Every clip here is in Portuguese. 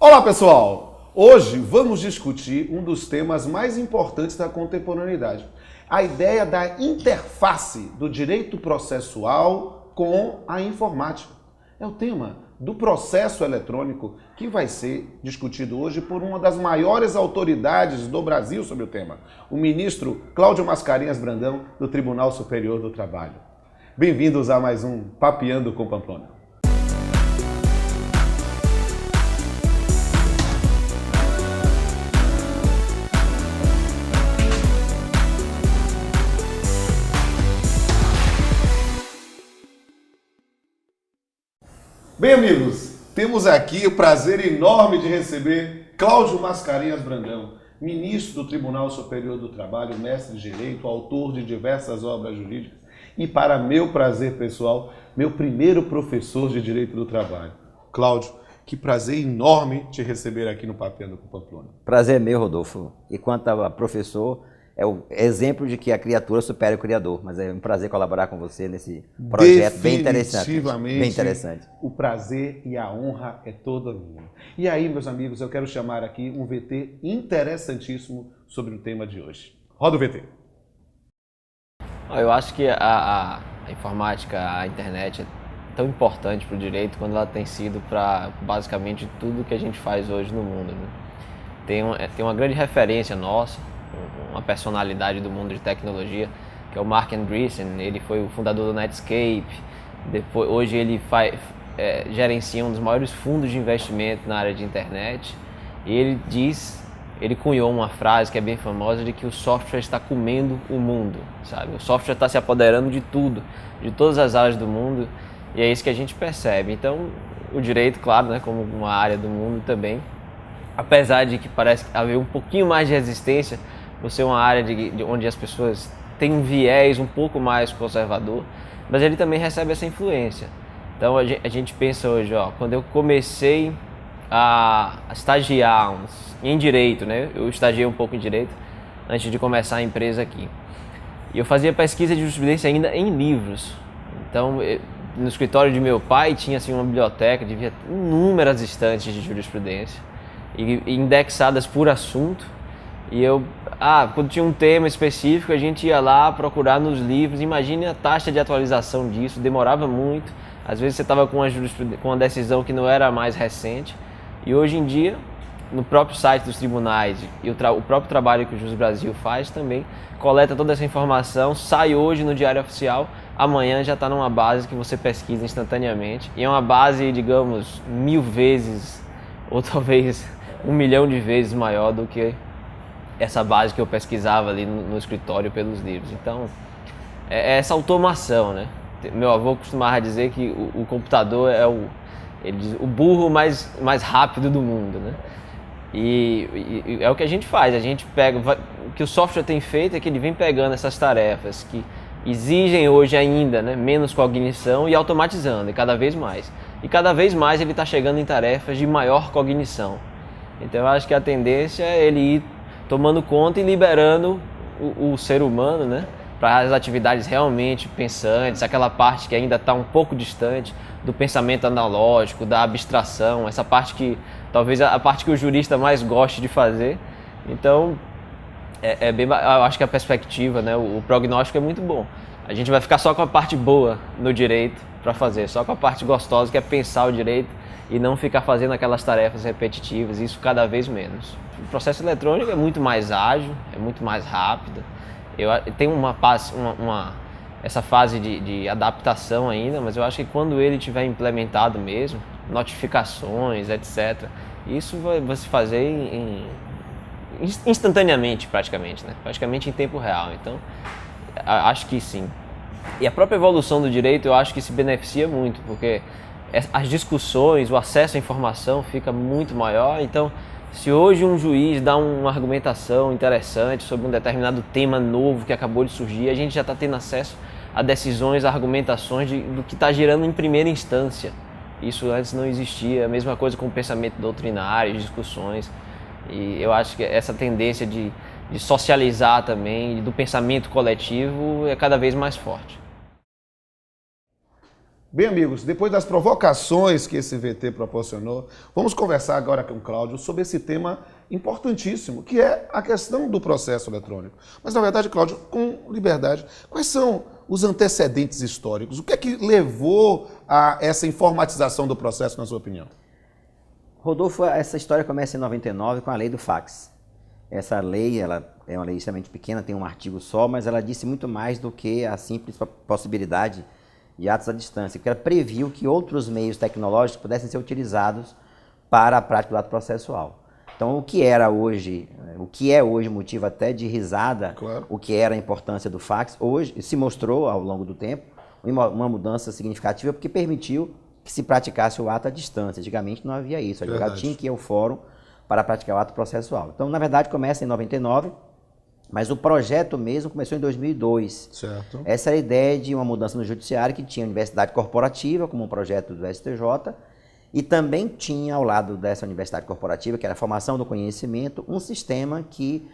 Olá pessoal! Hoje vamos discutir um dos temas mais importantes da contemporaneidade. A ideia da interface do direito processual com a informática. É o tema do processo eletrônico que vai ser discutido hoje por uma das maiores autoridades do Brasil sobre o tema, o ministro Cláudio Mascarenhas Brandão, do Tribunal Superior do Trabalho. Bem-vindos a mais um Papeando com Pamplona. Bem, amigos, temos aqui o prazer enorme de receber Cláudio Mascarenhas Brandão, ministro do Tribunal Superior do Trabalho, mestre de Direito, autor de diversas obras jurídicas e, para meu prazer pessoal, meu primeiro professor de Direito do Trabalho. Cláudio, que prazer enorme te receber aqui no Papeando com Pamplona. Prazer meu, Rodolfo. E quanto a professor, é o exemplo de que a criatura supera o criador. Mas é um prazer colaborar com você nesse projeto bem interessante. Definitivamente, bem interessante. O prazer e a honra é toda minha. E aí, meus amigos, eu quero chamar aqui um VT interessantíssimo sobre o tema de hoje. Roda o VT. Eu acho que a informática, a internet é tão importante para o direito quando ela tem sido para basicamente tudo que a gente faz hoje no mundo, né? Tem uma grande referência nossa, uma personalidade do mundo de tecnologia, que é o Marc Andreessen. Ele foi o fundador do Netscape. Hoje ele gerencia um dos maiores fundos de investimento na área de internet. E ele cunhou uma frase que é bem famosa, de que o software está comendo o mundo, sabe? O software está se apoderando de tudo, de todas as áreas do mundo, e é isso que a gente percebe. Então, o direito, claro, né, como uma área do mundo também, apesar de que parece haver um pouquinho mais de resistência, por ser uma área onde as pessoas têm um viés um pouco mais conservador, mas ele também recebe essa influência. Então a gente pensa hoje, quando eu comecei a estagiar em Direito, né? Eu estagiei um pouco em Direito antes de começar a empresa aqui. E eu fazia pesquisa de jurisprudência ainda em livros. Então, no escritório de meu pai tinha assim, uma biblioteca, devia ter inúmeras estantes de jurisprudência, e indexadas por assunto. E quando tinha um tema específico, a gente ia lá procurar nos livros. Imagine a taxa de atualização disso, demorava muito. Às vezes você estava com uma decisão que não era a mais recente. E hoje em dia, no próprio site dos tribunais e o próprio trabalho que o Jus Brasil faz também, coleta toda essa informação, sai hoje no Diário Oficial, amanhã já está numa base que você pesquisa instantaneamente. E é uma base, digamos, 1000 vezes, ou talvez 1 milhão de vezes maior do que essa base que eu pesquisava ali no escritório pelos livros. Então, é essa automação, né? Meu avô costumava dizer que o computador é o burro mais rápido do mundo, né? E é o que a gente faz, a gente pega, o que o software tem feito é que ele vem pegando essas tarefas que exigem hoje ainda, né, menos cognição, e automatizando, e cada vez mais. E cada vez mais ele está chegando em tarefas de maior cognição. Então eu acho que a tendência é ele ir tomando conta e liberando o ser humano, né, para as atividades realmente pensantes, aquela parte que ainda está um pouco distante do pensamento analógico, da abstração, essa parte que talvez a parte que o jurista mais goste de fazer. Então, eu acho que a perspectiva, né, o prognóstico é muito bom. A gente vai ficar só com a parte boa no direito para fazer, só com a parte gostosa, que é pensar o direito e não ficar fazendo aquelas tarefas repetitivas, isso cada vez menos. O processo eletrônico é muito mais ágil, é muito mais rápido. Tem essa fase de adaptação ainda, mas eu acho que quando ele tiver implementado mesmo, notificações, etc., isso vai se fazer instantaneamente praticamente, né? Praticamente em tempo real. Então, acho que sim. E a própria evolução do direito eu acho que se beneficia muito, porque as discussões, o acesso à informação fica muito maior. Então, se hoje um juiz dá uma argumentação interessante sobre um determinado tema novo que acabou de surgir, a gente já está tendo acesso a decisões, a argumentações do que está gerando em primeira instância. Isso antes não existia. A mesma coisa com o pensamento doutrinário, discussões. E eu acho que essa tendência de socializar também, do pensamento coletivo, é cada vez mais forte. Bem, amigos, depois das provocações que esse VT proporcionou, vamos conversar agora com o Cláudio sobre esse tema importantíssimo, que é a questão do processo eletrônico. Mas, na verdade, Cláudio, com liberdade, quais são os antecedentes históricos? O que é que levou a essa informatização do processo, na sua opinião? Rodolfo, essa história começa em 99 com a lei do fax. Essa lei, ela é uma lei extremamente pequena, tem um artigo só, mas ela disse muito mais do que a simples possibilidade de atos à distância, porque ela previu que outros meios tecnológicos pudessem ser utilizados para a prática do ato processual. Então, o que é hoje motivo até de risada, claro, o que era a importância do fax, hoje se mostrou ao longo do tempo uma mudança significativa, porque permitiu que se praticasse o ato à distância. Antigamente não havia isso, o advogado tinha que ir ao fórum para praticar o ato processual. Então, na verdade, começa em 99, mas o projeto mesmo começou em 2002. Certo. Essa era a ideia de uma mudança no judiciário, que tinha a universidade corporativa como um projeto do STJ, e também tinha ao lado dessa universidade corporativa, que era a formação do conhecimento, um sistema que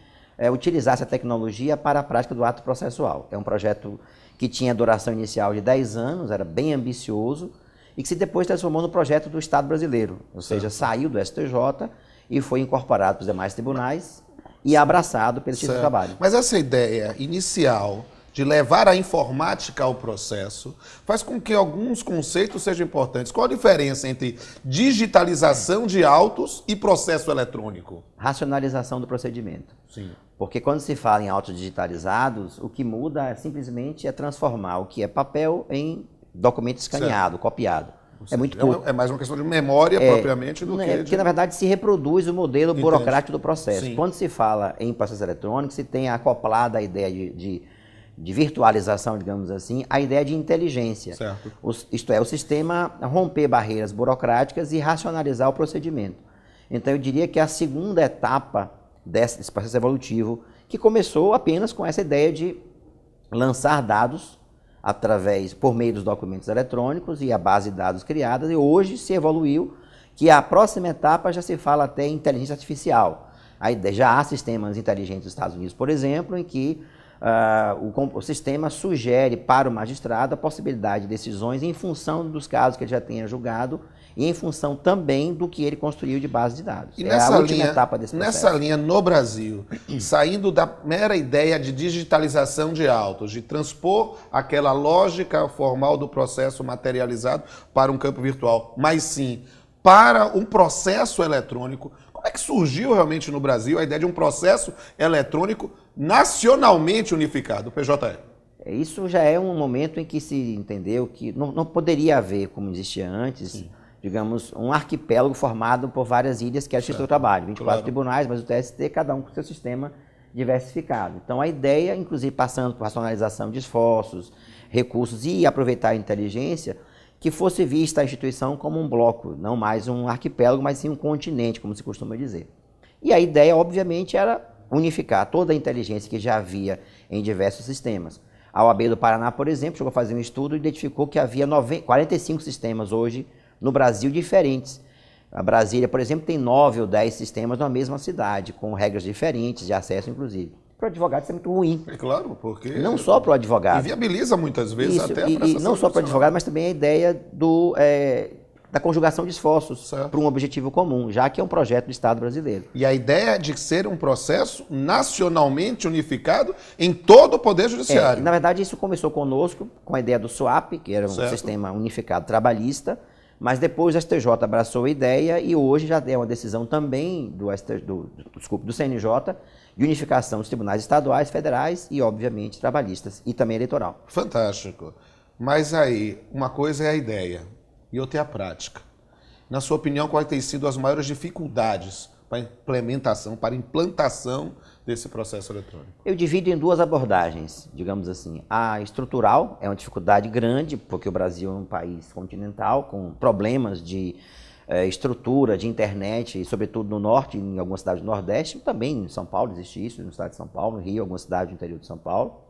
utilizasse a tecnologia para a prática do ato processual. É um projeto que tinha duração inicial de 10 anos, era bem ambicioso, e que se depois transformou no projeto do Estado brasileiro, ou seja, saiu do STJ e foi incorporado para os demais tribunais e abraçado pelo Justiça do Trabalho. Mas essa ideia inicial de levar a informática ao processo faz com que alguns conceitos sejam importantes. Qual a diferença entre digitalização de autos e processo eletrônico? Racionalização do procedimento. Sim. Porque quando se fala em autos digitalizados, o que muda simplesmente transformar o que é papel em documento escaneado, copiado. É muito curto. É mais uma questão de memória propriamente do que... Porque, na verdade, se reproduz o modelo burocrático do processo. Sim. Quando se fala em processo eletrônico, se tem acoplada a ideia de virtualização, digamos assim, a ideia de inteligência. Certo. Isto é, o sistema romper barreiras burocráticas e racionalizar o procedimento. Então, eu diria que a segunda etapa desse processo evolutivo, que começou apenas com essa ideia de lançar dados por meio dos documentos eletrônicos e a base de dados criadas, e hoje se evoluiu que a próxima etapa já se fala até em inteligência artificial. Já há sistemas inteligentes nos Estados Unidos, por exemplo, em que o sistema sugere para o magistrado a possibilidade de decisões em função dos casos que ele já tenha julgado e em função também do que ele construiu de base de dados. E é a última etapa desse processo. Nessa linha, no Brasil, saindo da mera ideia de digitalização de autos, de transpor aquela lógica formal do processo materializado para um campo virtual, mas sim para um processo eletrônico, como é que surgiu realmente no Brasil a ideia de um processo eletrônico nacionalmente unificado, PJE? Isso já é um momento em que se entendeu que não poderia haver, como existia antes, sim, digamos, um arquipélago formado por várias ilhas que é a Justiça do Trabalho, 24 tribunais, mas o TST, cada um com seu sistema diversificado. Então a ideia, inclusive passando por racionalização de esforços, recursos e aproveitar a inteligência, que fosse vista a instituição como um bloco, não mais um arquipélago, mas sim um continente, como se costuma dizer. E a ideia, obviamente, era unificar toda a inteligência que já havia em diversos sistemas. A OAB do Paraná, por exemplo, chegou a fazer um estudo e identificou que havia 45 sistemas hoje no Brasil diferentes. A Brasília, por exemplo, tem 9 ou 10 sistemas na mesma cidade, com regras diferentes de acesso, inclusive. Para o advogado isso é muito ruim. É claro, porque... Não só para o advogado. Inviabiliza muitas vezes isso, até a prestação. E não só para o advogado, mas também a ideia da conjugação de esforços para um objetivo comum, já que é um projeto do Estado brasileiro. E a ideia de ser um processo nacionalmente unificado em todo o Poder Judiciário. Na verdade, isso começou conosco, com a ideia do SUAP, que era um sistema unificado trabalhista, mas depois o STJ abraçou a ideia e hoje já é uma decisão também do CNJ de unificação dos tribunais estaduais, federais e, obviamente, trabalhistas e também eleitoral. Fantástico. Mas aí, uma coisa é a ideia e outra é a prática. Na sua opinião, quais têm sido as maiores dificuldades para a implantação desse processo eletrônico? Eu divido em duas abordagens, digamos assim. A estrutural é uma dificuldade grande, porque o Brasil é um país continental, com problemas de estrutura, de internet, e sobretudo no norte, em algumas cidades do Nordeste, também em São Paulo existe isso, no estado de São Paulo, no Rio, algumas cidades do interior de São Paulo.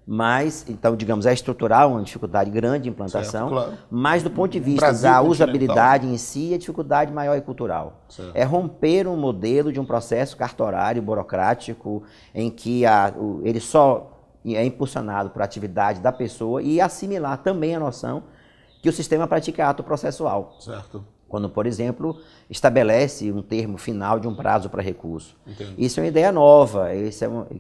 Mas, então, digamos, é estrutural, uma dificuldade grande de implantação, claro. Mas do ponto de vista da usabilidade em si, a dificuldade maior é cultural. Certo. É romper um modelo de um processo cartorário, burocrático, em que ele só é impulsionado por atividade da pessoa e assimilar também a noção que o sistema pratica ato processual. Certo. Quando, por exemplo, estabelece um termo final de um prazo para recurso. Entendo. Isso é uma ideia nova,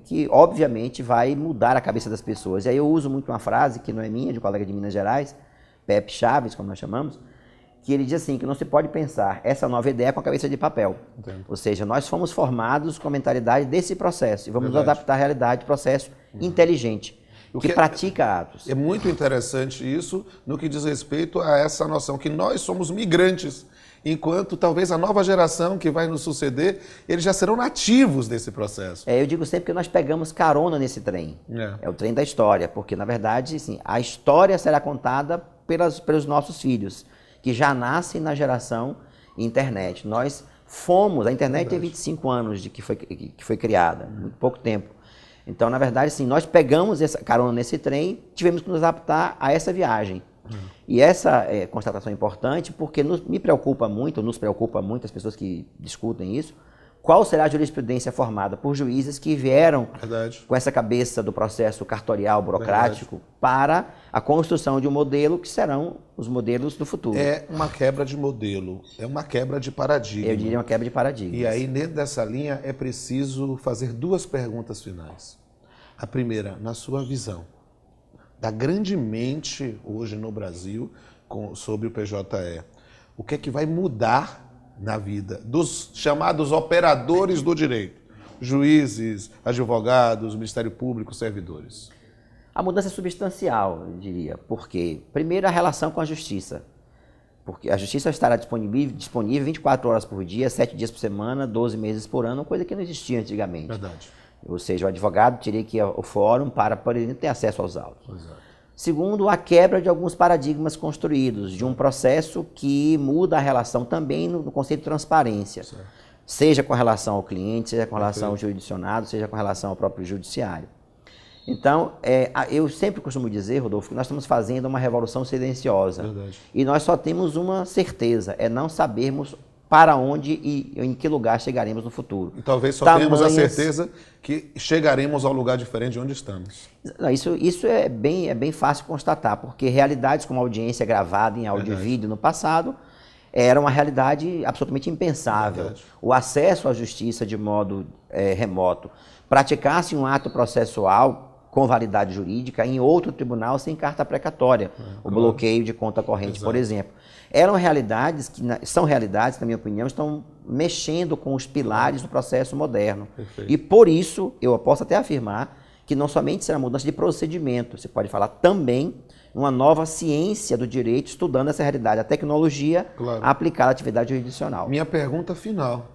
que obviamente vai mudar a cabeça das pessoas. E aí eu uso muito uma frase, que não é minha, de um colega de Minas Gerais, Pepe Chaves, como nós chamamos, que ele diz assim, que não se pode pensar essa nova ideia com a cabeça de papel. Entendo. Ou seja, nós fomos formados com a mentalidade desse processo e vamos nos Verdade. adaptar à realidade, processo inteligente, que pratica atos. É muito interessante isso no que diz respeito a essa noção que nós somos migrantes, enquanto talvez a nova geração que vai nos suceder, eles já serão nativos desse processo. Eu digo sempre que nós pegamos carona nesse trem. É o trem da história, porque na verdade, assim, a história será contada pelos nossos filhos, que já nascem na geração internet. Nós fomos, a internet tem 25 anos de que foi criada, muito pouco tempo. Então, na verdade, sim, nós pegamos essa carona nesse trem, tivemos que nos adaptar a essa viagem. E essa constatação é importante porque me preocupa muito, nos preocupa muito as pessoas que discutem isso, qual será a jurisprudência formada por juízes que vieram com essa cabeça do processo cartorial, burocrático, para a construção de um modelo que serão os modelos do futuro. É uma quebra de modelo, é uma quebra de paradigma. Eu diria uma quebra de paradigma. E aí, dentro dessa linha, é preciso fazer duas perguntas finais. A primeira, na sua visão, da grande mente hoje no Brasil sobre o PJE, o que é que vai mudar na vida dos chamados operadores do direito? Juízes, advogados, Ministério Público, servidores. A mudança é substancial, eu diria, porque, primeiro, a relação com a justiça. Porque a justiça estará disponível 24 horas por dia, 7 dias por semana, 12 meses por ano, coisa que não existia antigamente. Verdade. Ou seja, o advogado teria que ir ao fórum para, por exemplo, ter acesso aos autos. Exato. Segundo, a quebra de alguns paradigmas construídos, de um processo que muda a relação também no conceito de transparência. Certo. Seja com relação ao cliente, seja com relação ao jurisdicionado, seja com relação ao próprio judiciário. Então, eu sempre costumo dizer, Rodolfo, que nós estamos fazendo uma revolução silenciosa. Verdade. E nós só temos uma certeza, é não sabermos para onde e em que lugar chegaremos no futuro. E talvez só tenhamos a certeza que chegaremos ao lugar diferente de onde estamos. Não, isso é bem fácil constatar, porque realidades como audiência gravada em áudio e vídeo no passado era uma realidade absolutamente impensável. Verdade. O acesso à justiça de modo remoto, praticar-se um ato processual com validade jurídica em outro tribunal sem carta precatória, o bloqueio de conta corrente, por exemplo. Eram realidades que, são realidades, na minha opinião, estão mexendo com os pilares do processo moderno. Perfeito. E por isso, eu posso até afirmar que não somente será mudança de procedimento, você pode falar também uma nova ciência do direito estudando essa realidade, a tecnologia aplicada à atividade jurisdicional. Minha pergunta final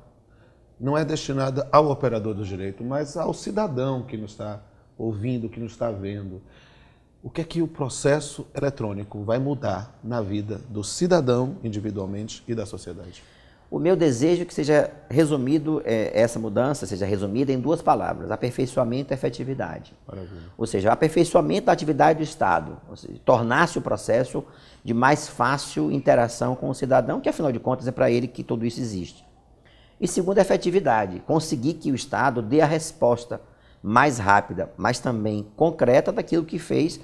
não é destinada ao operador do direito, mas ao cidadão que nos está ouvindo, que nos está vendo. O que é que o processo eletrônico vai mudar na vida do cidadão individualmente e da sociedade? O meu desejo é que seja resumido, essa mudança seja resumida em duas palavras: aperfeiçoamento e efetividade. Maravilha. Ou seja, aperfeiçoamento da atividade do Estado, ou seja, tornar-se o processo de mais fácil interação com o cidadão, que afinal de contas é para ele que tudo isso existe. E segundo, a efetividade, conseguir que o Estado dê a resposta mais rápida, mas também concreta daquilo que fez,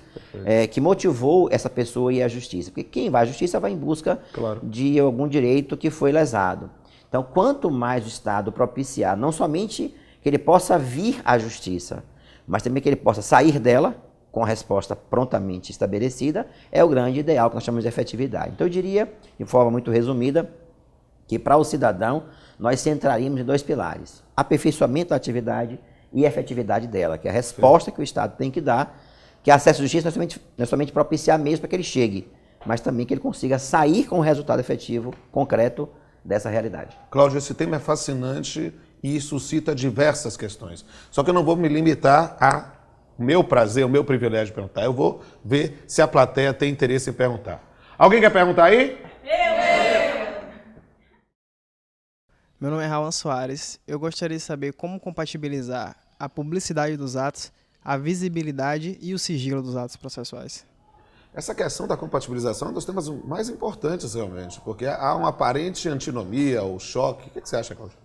que motivou essa pessoa a ir à justiça. Porque quem vai à justiça vai em busca de algum direito que foi lesado. Então, quanto mais o Estado propiciar, não somente que ele possa vir à justiça, mas também que ele possa sair dela com a resposta prontamente estabelecida, é o grande ideal que nós chamamos de efetividade. Então, eu diria, de forma muito resumida, que para o cidadão, nós centraríamos em dois pilares: aperfeiçoamento da atividade e a efetividade dela, que é a resposta que o Estado tem que dar, que acesso à justiça não é somente propiciar mesmo para que ele chegue, mas também que ele consiga sair com um resultado efetivo, concreto, dessa realidade. Cláudio, esse tema é fascinante e suscita diversas questões. Só que eu não vou me limitar ao meu prazer, ao meu privilégio de perguntar. Eu vou ver se a plateia tem interesse em perguntar. Alguém quer perguntar aí? Meu nome é Raul Soares. Eu gostaria de saber como compatibilizar a publicidade dos atos, a visibilidade e o sigilo dos atos processuais. Essa questão da compatibilização é um dos temas mais importantes, realmente, porque há uma aparente antinomia ou choque. O que você acha, Cláudio?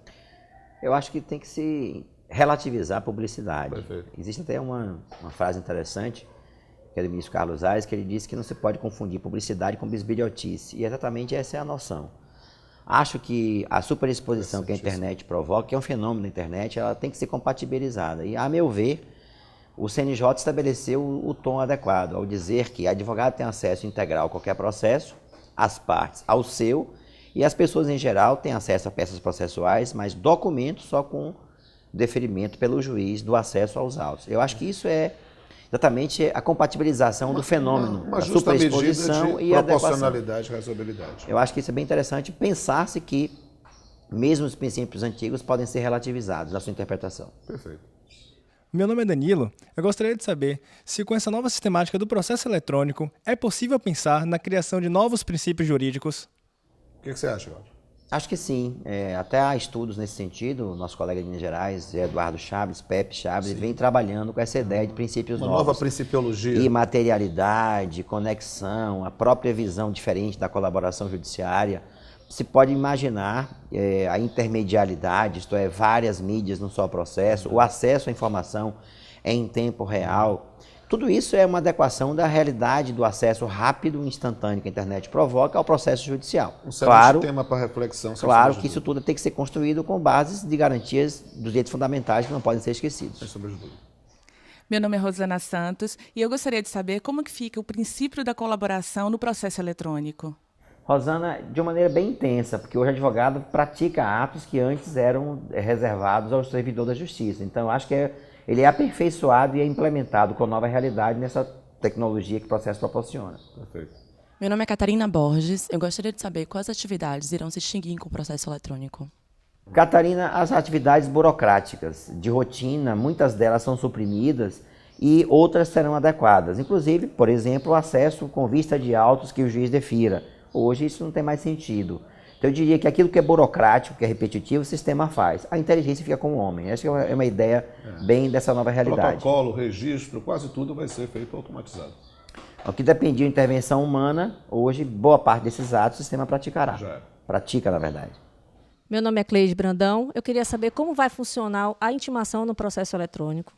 Eu acho que tem que se relativizar a publicidade. Perfeito. Existe até uma frase interessante que é do ministro Carlos Aires, que ele disse que não se pode confundir publicidade com bisbilhotice. E exatamente essa é a noção. Acho que a superexposição que a internet provoca, que é um fenômeno da internet, ela tem que ser compatibilizada. E, a meu ver, o CNJ estabeleceu o tom adequado ao dizer que advogado tem acesso integral a qualquer processo, as partes ao seu, e as pessoas em geral têm acesso a peças processuais, mas documentos só com deferimento pelo juiz do acesso aos autos. Eu acho que isso é exatamente a compatibilização do fenômeno, uma a justa superexposição medida de e a adequação. proporcionalidade e razoabilidade. Eu acho que isso é bem interessante pensar-se que mesmo os princípios antigos podem ser relativizados na sua interpretação. Perfeito. Meu nome é Danilo. Eu gostaria de saber se com essa nova sistemática do processo eletrônico é possível pensar na criação de novos princípios jurídicos. O que você acha, Walter? Acho que sim. Até há estudos nesse sentido. O nosso colega de Minas Gerais, Eduardo Chaves, Pepe Chaves, vem trabalhando com essa ideia de princípios novos. Uma nova principiologia. Imaterialidade, conexão, a própria visão diferente da colaboração judiciária. Se pode imaginar a intermedialidade, isto é, várias mídias num só processo, o acesso à informação em tempo real. Tudo isso é uma adequação da realidade do acesso rápido e instantâneo que a internet provoca ao processo judicial. Um certo tema para reflexão. Claro que isso tudo tem que ser construído com bases de garantias dos direitos fundamentais que não podem ser esquecidos. Sem sombra de dúvida. Meu nome é Rosana Santos e eu gostaria de saber como que fica o princípio da colaboração no processo eletrônico. Rosana, de uma maneira bem intensa, porque hoje o advogado pratica atos que antes eram reservados ao servidor da justiça. Então, eu acho que ele é aperfeiçoado e é implementado com nova realidade nessa tecnologia que o processo proporciona. Perfeito. Meu nome é Catarina Borges. Eu gostaria de saber quais atividades irão se extinguir com o processo eletrônico. Catarina, as atividades burocráticas de rotina, muitas delas são suprimidas e outras serão adequadas. Inclusive, por exemplo, o acesso com vista de autos que o juiz defira. Hoje isso não tem mais sentido. Então eu diria que aquilo que é burocrático, que é repetitivo, o sistema faz. A inteligência fica com o homem. Acho que é uma ideia bem dessa nova realidade. Protocolo, registro, quase tudo vai ser feito automatizado. O que dependia de intervenção humana, hoje boa parte desses atos o sistema praticará. Já é. Pratica, na verdade. Meu nome é Cleide Brandão. Eu queria saber como vai funcionar a intimação no processo eletrônico.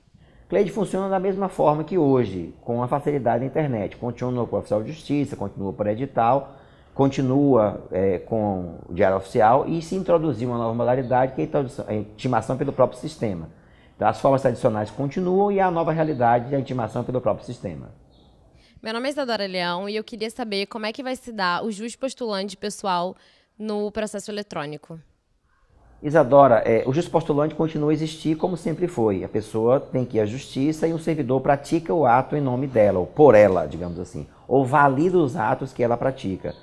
Cleide funciona da mesma forma que hoje, com a facilidade da internet. Continua por oficial de justiça, continua por edital, continua com o diário oficial e se introduzir uma nova modalidade que é a intimação pelo próprio sistema. Então, as formas tradicionais continuam e a nova realidade é a intimação pelo próprio sistema. Meu nome é Isadora Leão e eu queria saber como é que vai se dar o jus postulante pessoal no processo eletrônico. Isadora, o jus postulante continua a existir como sempre foi. A pessoa tem que ir à justiça e um servidor pratica o ato em nome dela, ou por ela, digamos assim, ou valida os atos que ela pratica.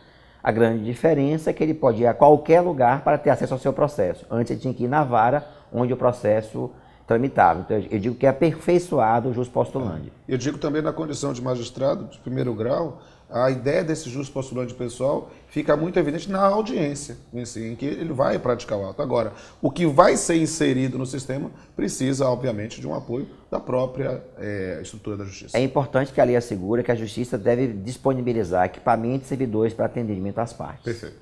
A grande diferença é que ele pode ir a qualquer lugar para ter acesso ao seu processo. Antes ele tinha que ir na vara onde o processo tramitava. Então eu digo que é aperfeiçoado o jus postulante. Eu digo também na condição de magistrado de primeiro grau, a ideia desse jus postulante pessoal fica muito evidente na audiência, em que ele vai praticar o ato. Agora, o que vai ser inserido no sistema precisa, obviamente, de um apoio da própria estrutura da justiça. É importante que a lei assegure que a justiça deve disponibilizar equipamentos e servidores para atendimento às partes. Perfeito.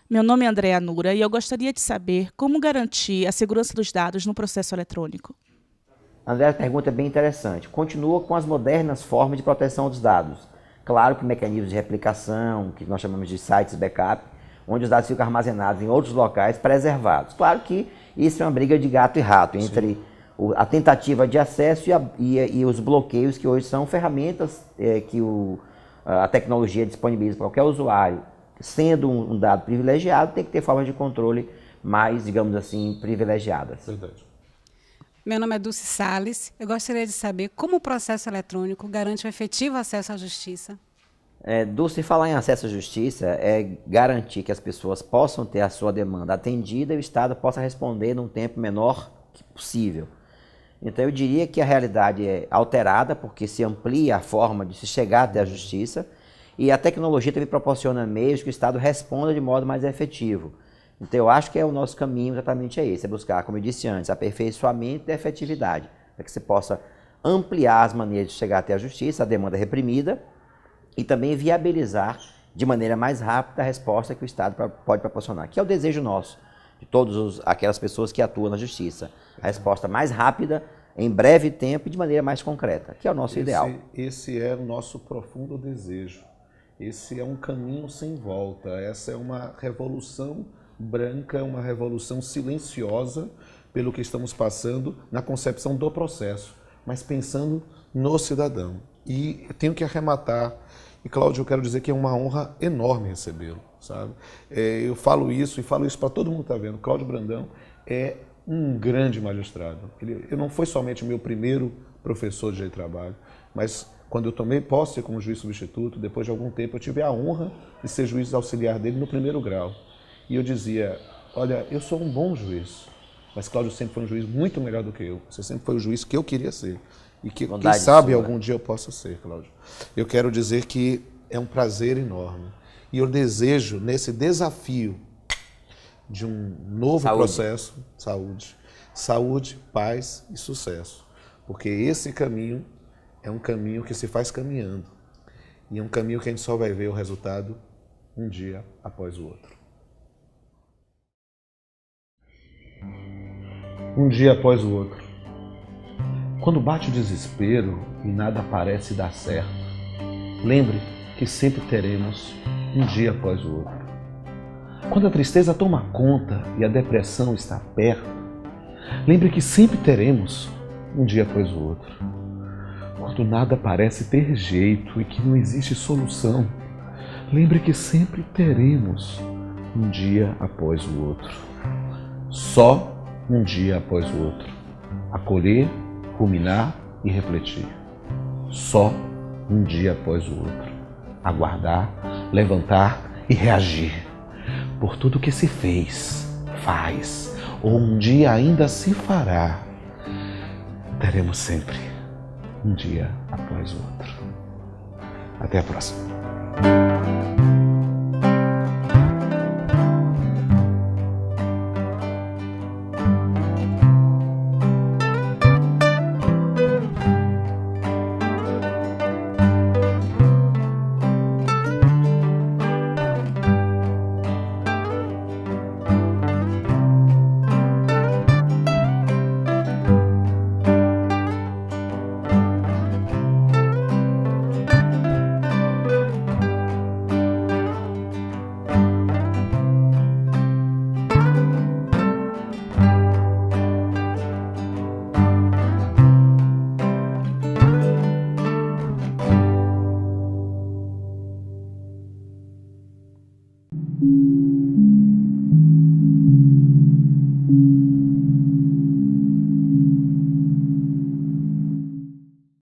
Meu nome é Andréa Nura e eu gostaria de saber como garantir a segurança dos dados no processo eletrônico. André, a pergunta é bem interessante. Continua com as modernas formas de proteção dos dados. Claro que mecanismos de replicação, que nós chamamos de sites backup, onde os dados ficam armazenados em outros locais preservados. Claro que isso é uma briga de gato e rato entre a tentativa de acesso e os bloqueios, que hoje são ferramentas que a tecnologia disponibiliza para qualquer usuário. Sendo um dado privilegiado, tem que ter formas de controle mais, digamos assim, privilegiadas. Verdade. Meu nome é Dulce Salles. Eu gostaria de saber como o processo eletrônico garante o efetivo acesso à justiça. Dulce, falar em acesso à justiça é garantir que as pessoas possam ter a sua demanda atendida e o Estado possa responder num tempo menor que possível. Então eu diria que a realidade é alterada porque se amplia a forma de se chegar até a justiça e a tecnologia também proporciona meios que o Estado responda de modo mais efetivo. Então eu acho que o nosso caminho exatamente é esse, é buscar, como eu disse antes, aperfeiçoamento da efetividade, para que você possa ampliar as maneiras de chegar até a justiça, a demanda reprimida, e também viabilizar de maneira mais rápida a resposta que o Estado pode proporcionar, que é o desejo nosso, de todas aquelas pessoas que atuam na justiça. A resposta mais rápida em breve tempo e de maneira mais concreta, que é o nosso ideal. Esse é o nosso profundo desejo. Esse é um caminho sem volta. Essa é uma revolução branca, uma revolução silenciosa pelo que estamos passando na concepção do processo, mas pensando no cidadão. E eu tenho que arrematar. E, Cláudio, eu quero dizer que é uma honra enorme recebê-lo, sabe? Eu falo isso e falo isso para todo mundo que está vendo. Cláudio Brandão é um grande magistrado. Ele não foi somente meu primeiro professor de direito do trabalho, mas quando eu tomei posse como juiz substituto, depois de algum tempo, eu tive a honra de ser juiz auxiliar dele no primeiro grau. E eu dizia, olha, eu sou um bom juiz, mas Cláudio sempre foi um juiz muito melhor do que eu. Você sempre foi o juiz que eu queria ser. E que, quem sabe, algum dia eu possa ser, Cláudio. Eu quero dizer que é um prazer enorme. E eu desejo, nesse desafio de um novo processo, saúde, paz e sucesso. Porque esse caminho é um caminho que se faz caminhando. E é um caminho que a gente só vai ver o resultado um dia após o outro. Um dia após o outro. Quando bate o desespero e nada parece dar certo, lembre que sempre teremos um dia após o outro. Quando a tristeza toma conta e a depressão está perto, lembre que sempre teremos um dia após o outro. Quando nada parece ter jeito e que não existe solução, lembre que sempre teremos um dia após o outro. Só um dia após o outro. Acolher, ruminar e refletir. Só um dia após o outro. Aguardar, levantar e reagir. Por tudo que se fez, faz, ou um dia ainda se fará, teremos sempre um dia após o outro. Até a próxima.